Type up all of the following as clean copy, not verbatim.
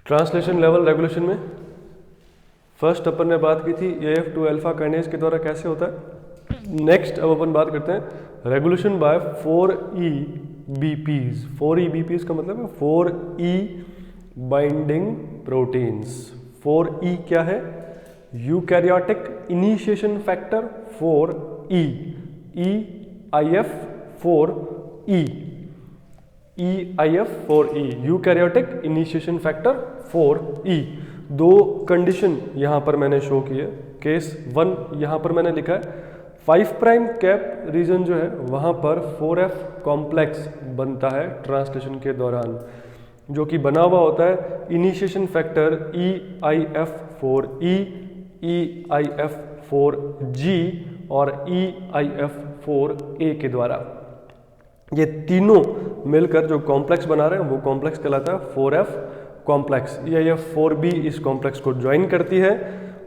Translation level regulation में first अपन ने बात की थी AF2 अल्फा काइनेज के द्वारा कैसे होता है। नेक्स्ट अब अपन बात करते हैं रेगुलेशन बाय 4EBPs। 4EBPs का मतलब है 4E बाइंडिंग प्रोटीन्स। 4E क्या है? Eukaryotic initiation factor 4E, EIF4E, EIF4E, eukaryotic initiation factor 4E। दो कंडीशन यहाँ पर मैंने शो की है। केस 1 यहाँ पर मैंने लिखा है 5 प्राइम कैप रीजन जो है वहाँ पर 4F कॉम्प्लेक्स बनता है ट्रांसलेशन के दौरान, जो कि बना हुआ होता है इनिशिएशन फैक्टर EIF4E, EIF4G और EIF4A के द्वारा। ये तीनों मिलकर जो कॉम्प्लेक्स बना रहे हैं वो कॉम्प्लेक्स कहलाता है 4F कॉम्प्लेक्स। EIF4B इस कॉम्प्लेक्स को ज्वाइन करती है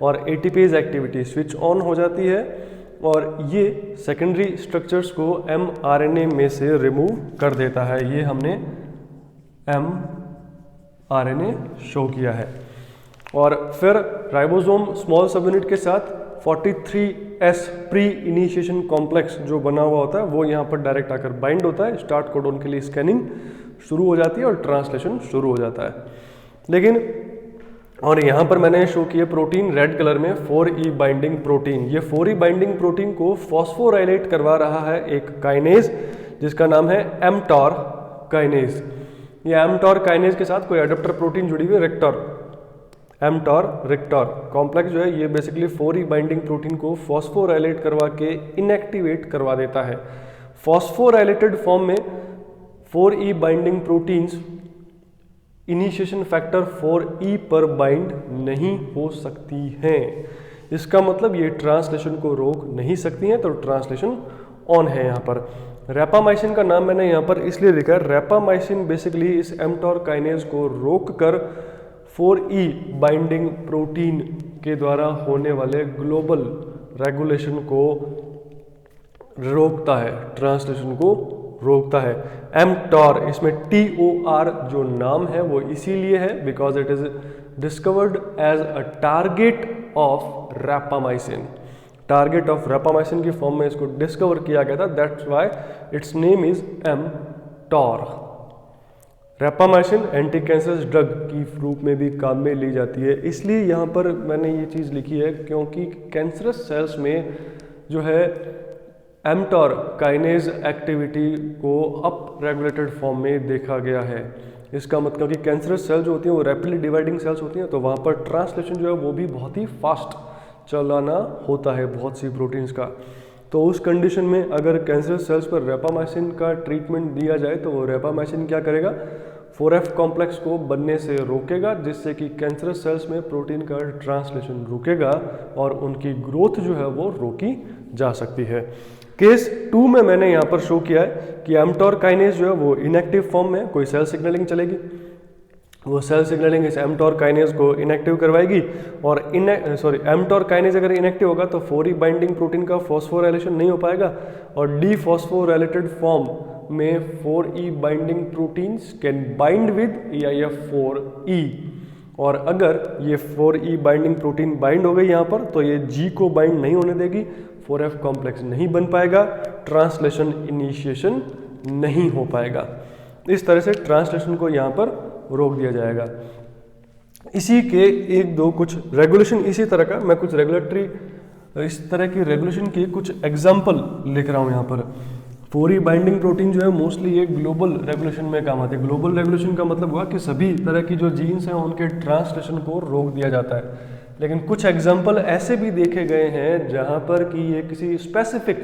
और एटीपेज एक्टिविटी स्विच ऑन हो जाती है और ये सेकेंडरी स्ट्रक्चर्स को mRNA में से रिमूव कर देता है। ये हमने mRNA शो किया है। और फिर राइबोसोम स्मॉल सब यूनिट के साथ 43S प्री इनिशिएशन कॉम्प्लेक्स जो बना हुआ होता है वो यहाँ पर डायरेक्ट आकर बाइंड होता है। स्टार्ट कोडोन के लिए स्कैनिंग शुरू हो जाती है और ट्रांसलेशन शुरू हो जाता है। लेकिन और यहाँ पर मैंने शो किया प्रोटीन रेड कलर में 4E बाइंडिंग प्रोटीन। ये 4E बाइंडिंग प्रोटीन को फॉस्फोराइलेट करवा रहा है एक काइनेज जिसका नाम है mTOR काइनेज। ये mTOR काइनेज के साथ कोई एडाप्टर प्रोटीन जुड़ी हुई है रेक्टर, mTOR रेक्टर कॉम्प्लेक्स जो है ये बेसिकली 4E बाइंडिंग प्रोटीन को फॉस्फोराइलेट करवा के इनएक्टिवेट करवा देता है। फॉस्फोराइलेटेड फॉर्म में 4E binding proteins initiation factor 4E पर बाइंड नहीं हो सकती हैं। इसका मतलब ये ट्रांसलेशन को रोक नहीं सकती हैं, तो ट्रांसलेशन ऑन है। यहाँ पर रैपामाइसिन का नाम मैंने यहाँ पर इसलिए लिखा है, रैपामाइसिन बेसिकली इस mTOR काइनेज को रोक कर 4E बाइंडिंग प्रोटीन के द्वारा होने वाले ग्लोबल रेगुलेशन को रोकता है, ट्रांसलेशन को रोकता है। mTOR इसमें TOR जो नाम है वो इसीलिए है because it is discovered as a target of rapamycin. Target of rapamycin की फॉर्म में इसको डिस्कवर किया गया था, that's why its name is mTOR। Rapamycin anti cancerous drug की रूप में भी काम में ली जाती है। इसलिए यहाँ पर मैंने ये चीज़ लिखी है क्योंकि कैंसरस सेल्स में जो है mTOR काइनेज एक्टिविटी को अप रेगुलेटेड फॉर्म में देखा गया है। इसका मतलब क्योंकि कैंसरस सेल जो होती हैं वो रैपिडली डिवाइडिंग सेल्स होती हैं, तो वहाँ पर ट्रांसलेशन जो है वो भी बहुत ही फास्ट चलाना होता है बहुत सी प्रोटीन्स का। तो उस कंडीशन में अगर कैंसरस सेल्स पर रैपामाइसिन का ट्रीटमेंट दिया जाए तो वो रैपामाइसिन क्या करेगा, 4F कॉम्प्लेक्स को बनने से रोकेगा, जिससे कि कैंसरस सेल्स में प्रोटीन का ट्रांसलेशन रुकेगा और उनकी ग्रोथ जो है वो रोकी जा सकती है। केस 2 में मैंने यहाँ पर शो किया है कि mTOR काइनेज जो है वो इनएक्टिव फॉर्म में कोई सेल सिग्नलिंग चलेगी, वो सेल सिग्नलिंग इस mTOR काइनेज को इनएक्टिव करवाएगी और mTOR काइनेज अगर इनएक्टिव होगा तो 4E बाइंडिंग प्रोटीन का फॉस्फोराइलेशन नहीं हो पाएगा और डीफॉस्फोराइलेटेड फॉर्म में 4E binding proteins can bind with EIF4E। और अगर ये 4E बाइंडिंग प्रोटीन बाइंड हो गई यहाँ पर तो ये G को बाइंड नहीं होने देगी, 4F कॉम्प्लेक्स नहीं बन पाएगा, ट्रांसलेशन इनिशिएशन नहीं हो पाएगा। इस तरह से ट्रांसलेशन को यहाँ पर रोक दिया जाएगा। इसी के एक दो कुछ रेगुलेशन इसी तरह का मैं कुछ रेगुलेटरी इस तरह की रेगुलेशन की कुछ एग्जांपल लिख रहा हूँ यहाँ पर। 4E बाइंडिंग प्रोटीन जो है मोस्टली ये ग्लोबल रेगुलेशन में काम आते हैं। ग्लोबल रेगुलेशन का मतलब हुआ कि सभी तरह की जो जीन्स हैं उनके ट्रांसलेशन को रोक दिया जाता है। लेकिन कुछ एग्जाम्पल ऐसे भी देखे गए हैं जहाँ पर कि ये किसी स्पेसिफिक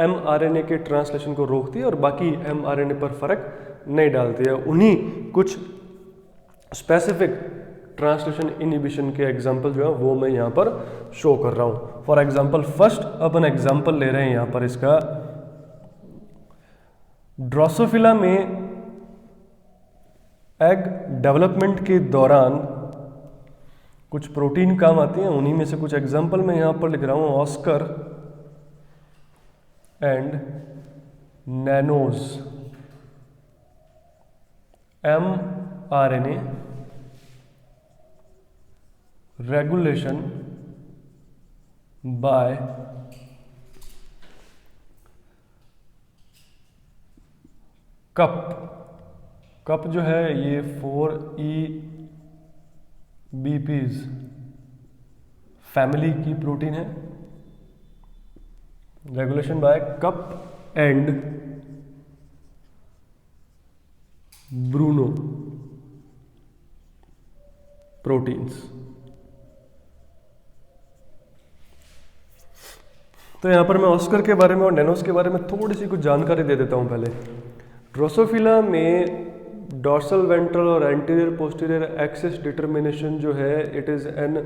mRNA के ट्रांसलेशन को रोकती है और बाकी mRNA पर फर्क नहीं डालती है। उन्हीं कुछ स्पेसिफिक ट्रांसलेशन इनिबिशन के एग्जाम्पल जो है वो मैं यहाँ पर शो कर रहा हूँ। For example first upon example ले रहे हैं यहाँ पर इसका, ड्रोसोफिला में एग डेवलपमेंट के दौरान कुछ प्रोटीन काम आती हैं, उन्हीं में से कुछ एग्जाम्पल मैं यहाँ पर लिख रहा हूँ। Oskar and Nanos mRNA regulation by Cup जो है ये 4E-BPs फैमिली की प्रोटीन है। Regulation by Cup and Bruno proteins. तो यहां पर मैं ऑस्कर के बारे में और नैनोस के बारे में थोड़ी सी कुछ जानकारी दे देता हूं पहले। ड्रोसोफिला में डॉर्सल वेंट्रल और एंटीरियर पोस्टीरियर एक्सिस डिटर्मिनेशन जो है it is an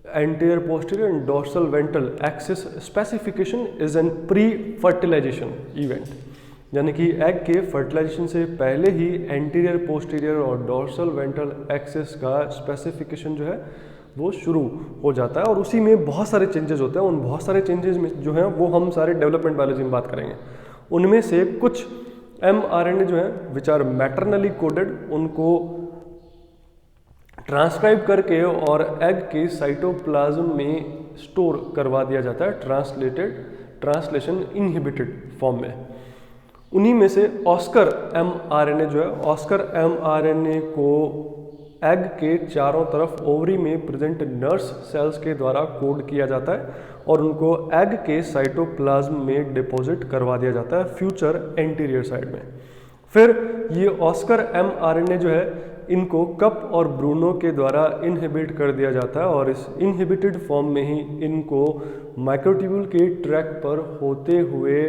anterior posterior and dorsal ventral axis specification is an pre fertilisation event, यानी कि एग के फर्टिलाइजेशन से पहले ही एंटीरियर पोस्टीरियर और डॉर्सल वेंट्रल एक्सिस का स्पेसिफिकेशन जो है वो शुरू हो जाता है और उसी में बहुत सारे चेंजेस होते हैं। उन बहुत सारे चेंजेस में जो हैं वो हम सारे डेवलपमेंट बायोलॉजी में बात करेंगे। उनमें से कुछ mRNA जो है विच आर मैटरनली कोडेड, उनको ट्रांसक्राइब करके और एग के साइटोप्लाज्म में स्टोर करवा दिया जाता है ट्रांसलेशन इनहिबिटेड फॉर्म में। उन्हीं में से ऑस्कर mRNA जो है, ऑस्कर mRNA को एग के चारों तरफ ओवरी में प्रेजेंट नर्स सेल्स के द्वारा कोड किया जाता है और उनको एग के साइटोप्लाज्म में डिपॉजिट करवा दिया जाता है फ्यूचर एंटीरियर साइड में। फिर ये ऑस्कर mRNA जो है इनको कप और ब्रूनो के द्वारा इनहिबिट कर दिया जाता है और इस इनहिबिटेड फॉर्म में ही इनको माइक्रोट्यूब्यूल के ट्रैक पर होते हुए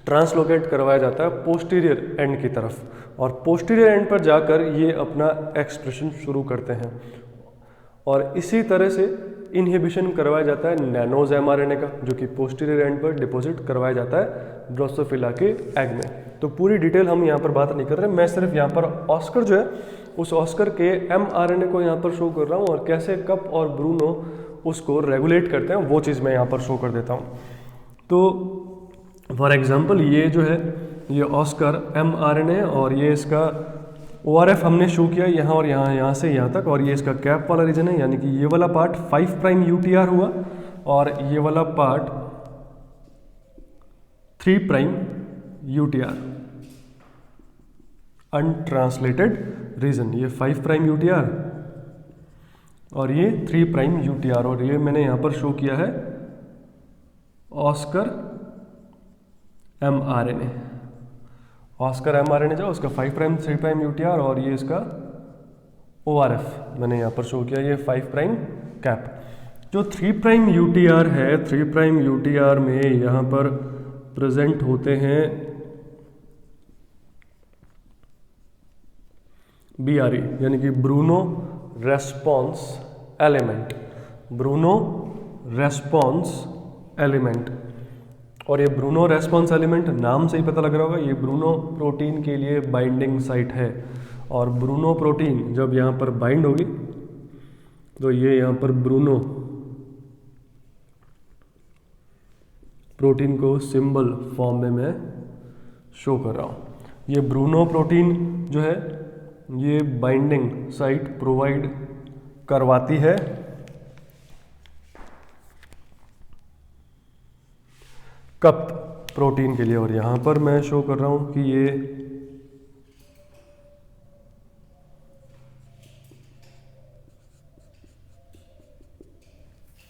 ट्रांसलोकेट करवाया जाता है पोस्टीरियर एंड की तरफ और पोस्टीरियर एंड पर जाकर ये अपना एक्सप्रेशन शुरू करते हैं और इसी तरह से इनहिबिशन करवाया जाता है नैनोज mRNA का, जो कि पोस्टीरियर एंड पर डिपॉजिट करवाया जाता है ड्रोसोफिला के एग में। तो पूरी डिटेल हम यहाँ पर बात नहीं कर रहे, मैं सिर्फ यहाँ पर ऑस्कर जो है उस ऑस्कर के mRNA को यहाँ पर शो कर रहा हूँ और कैसे कप और ब्रूनो उसको रेगुलेट करते हैं वो चीज़ मैं यहाँ पर शो कर देता हूँ। तो फॉर एग्जाम्पल ये जो है ये ऑस्कर mRNA और ये इसका ORF हमने शो किया यहाँ और यहाँ से यहाँ तक, और ये इसका कैप वाला रीजन है, यानी कि ये वाला पार्ट 5' UTR हुआ और ये वाला पार्ट 3' UTR अनट्रांसलेटेड रीजन। ये 5' UTR और ये 3' UTR और ये मैंने यहाँ पर शो किया है ऑस्कर mRNA। ऑस्कर mRNA जो उसका 5' 3' UTR और ये इसका ORF मैंने यहाँ पर शो किया, ये 5' कैप। जो 3' UTR है, 3' UTR में यहाँ पर प्रेजेंट होते हैं BRE यानी कि Bruno response element, Bruno response element. और ये ब्रूनो रेस्पॉन्स एलिमेंट नाम से ही पता लग रहा होगा, ये ब्रूनो प्रोटीन के लिए बाइंडिंग साइट है और ब्रूनो प्रोटीन जब यहाँ पर बाइंड होगी तो ये यहाँ पर ब्रूनो प्रोटीन को सिंबल फॉर्म में मैं शो कर रहा हूँ। ये ब्रूनो प्रोटीन जो है ये बाइंडिंग साइट प्रोवाइड करवाती है कप प्रोटीन के लिए और यहाँ पर मैं शो कर रहा हूँ कि ये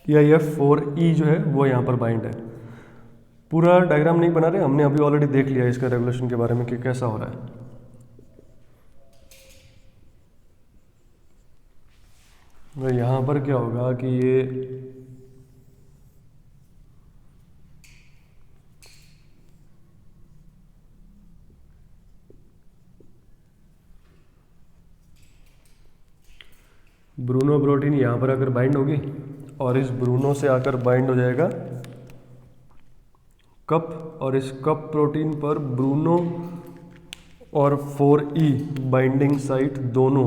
EIF4E जो है वो यहाँ पर बाइंड है। पूरा डायग्राम नहीं बना रहे, हमने अभी ऑलरेडी देख लिया इसका रेगुलेशन के बारे में कि कैसा हो रहा है। तो यहाँ पर क्या होगा कि ये ब्रूनो प्रोटीन यहाँ पर आकर बाइंड होगी और इस ब्रूनो से आकर बाइंड हो जाएगा कप और इस कप प्रोटीन पर ब्रूनो और 4E बाइंडिंग साइट दोनों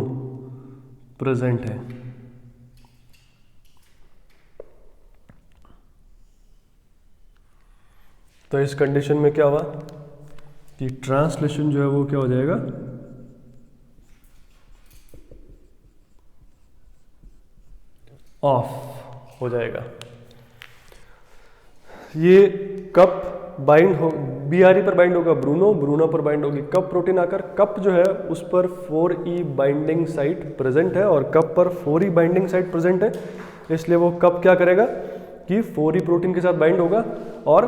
प्रेजेंट है। तो इस कंडीशन में क्या हुआ कि ट्रांसलेशन जो है वो क्या हो जाएगा, ऑफ हो जाएगा। ये कप बाइंड हो BRE पर बाइंड होगा ब्रूनो पर बाइंड होगी कप प्रोटीन आकर, कप जो है उस पर 4E बाइंडिंग साइट प्रेजेंट है और कप पर 4E बाइंडिंग साइट प्रेजेंट है, इसलिए वो कप क्या करेगा कि 4E प्रोटीन के साथ बाइंड होगा और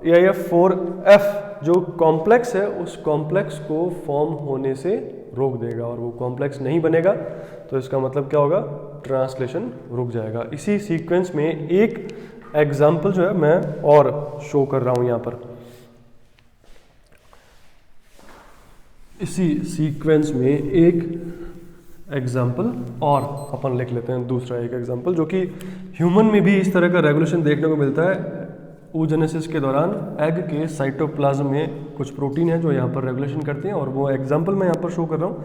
AIF4F जो कॉम्प्लेक्स है उस कॉम्प्लेक्स को फॉर्म होने से रोक देगा और वो कॉम्प्लेक्स नहीं बनेगा, तो इसका मतलब क्या होगा, ट्रांसलेशन रुक जाएगा। इसी सीक्वेंस में एक एग्जाम्पल जो है मैं और शो कर रहा हूं यहां पर। इसी सीक्वेंस में एक एग्जाम्पल और अपन लिख लेते हैं, दूसरा एक एग्जाम्पल जो कि ह्यूमन में भी इस तरह का रेगुलेशन देखने को मिलता है। oogenesis के दौरान एग के साइटोप्लाज्म में कुछ प्रोटीन है जो यहाँ पर रेगुलेशन करते हैं और वो एग्जाम्पल मैं यहाँ पर शो कर रहा हूँ।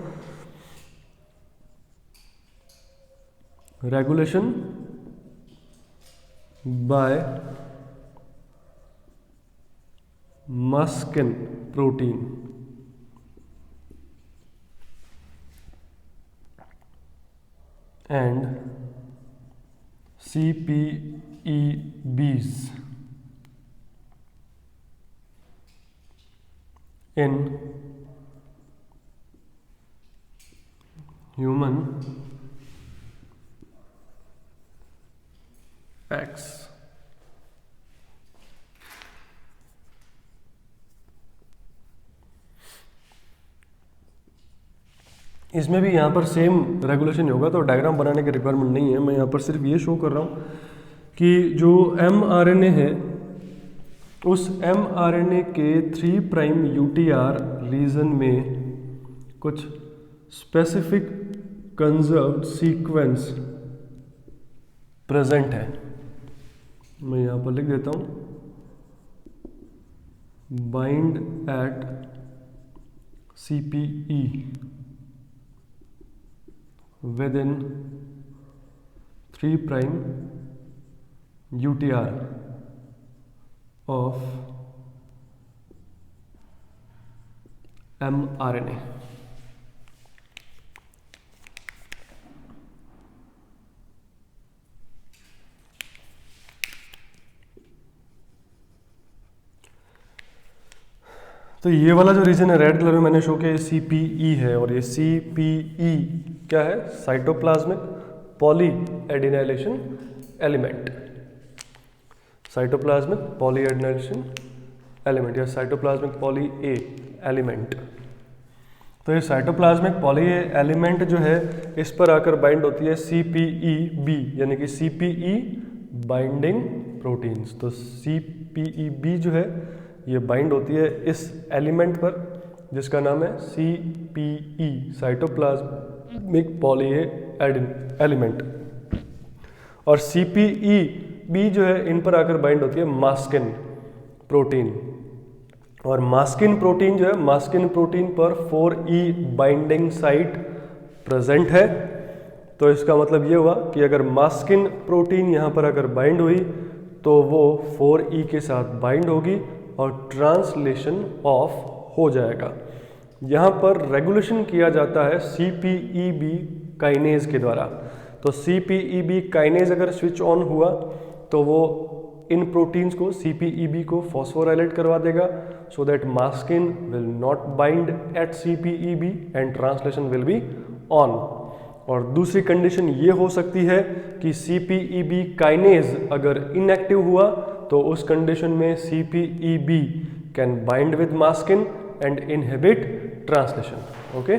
Regulation by Maskin protein and CPEBs in human X. इसमें भी यहाँ पर सेम रेगुलेशन होगा, तो डायग्राम बनाने की रिक्वायरमेंट नहीं है, मैं यहाँ पर सिर्फ ये शो कर रहा हूँ कि जो mRNA है उस mRNA के 3' UTR रीजन में कुछ स्पेसिफिक कंजर्व्ड सीक्वेंस प्रेजेंट है। मैं यहाँ पर लिख देता हूँ, bind eight CPE within 3' UTR of mRNA। तो ये वाला जो रीजन है रेड कलर में मैंने शो किया CPE है और ये CPE क्या है, cytoplasmic poly adenylation element, cytoplasmic poly adenylation element या साइटोप्लाज्मिक पॉली ए एलिमेंट। तो ये साइटोप्लाज्मिक पॉली ए एलिमेंट जो है इस पर आकर बाइंड होती है CPEB यानी कि CPE बाइंडिंग प्रोटीन्स। तो CPEB जो है ये बाइंड होती है इस एलिमेंट पर जिसका नाम है CPE cytoplasmic poly A element, और CPEB जो है इन पर आकर बाइंड होती है मास्किन प्रोटीन, और मास्किन प्रोटीन जो है मास्किन प्रोटीन पर 4E बाइंडिंग साइट प्रेजेंट है। तो इसका मतलब ये हुआ कि अगर मास्किन प्रोटीन यहाँ पर अगर बाइंड हुई तो वो 4E के साथ बाइंड होगी और ट्रांसलेशन ऑफ हो जाएगा। यहाँ पर रेगुलेशन किया जाता है CPEB काइनेज के द्वारा। तो CPEB काइनेज अगर स्विच ऑन हुआ तो वो इन प्रोटीन्स को CPEB को फॉस्फोराइलेट करवा देगा so that Maskin will not bind at CPEB and translation will be on. और दूसरी कंडीशन ये हो सकती है कि CPEB काइनेज अगर इनएक्टिव हुआ तो उस कंडीशन में CPEB can bind with Maskin and inhibit translation. Okay.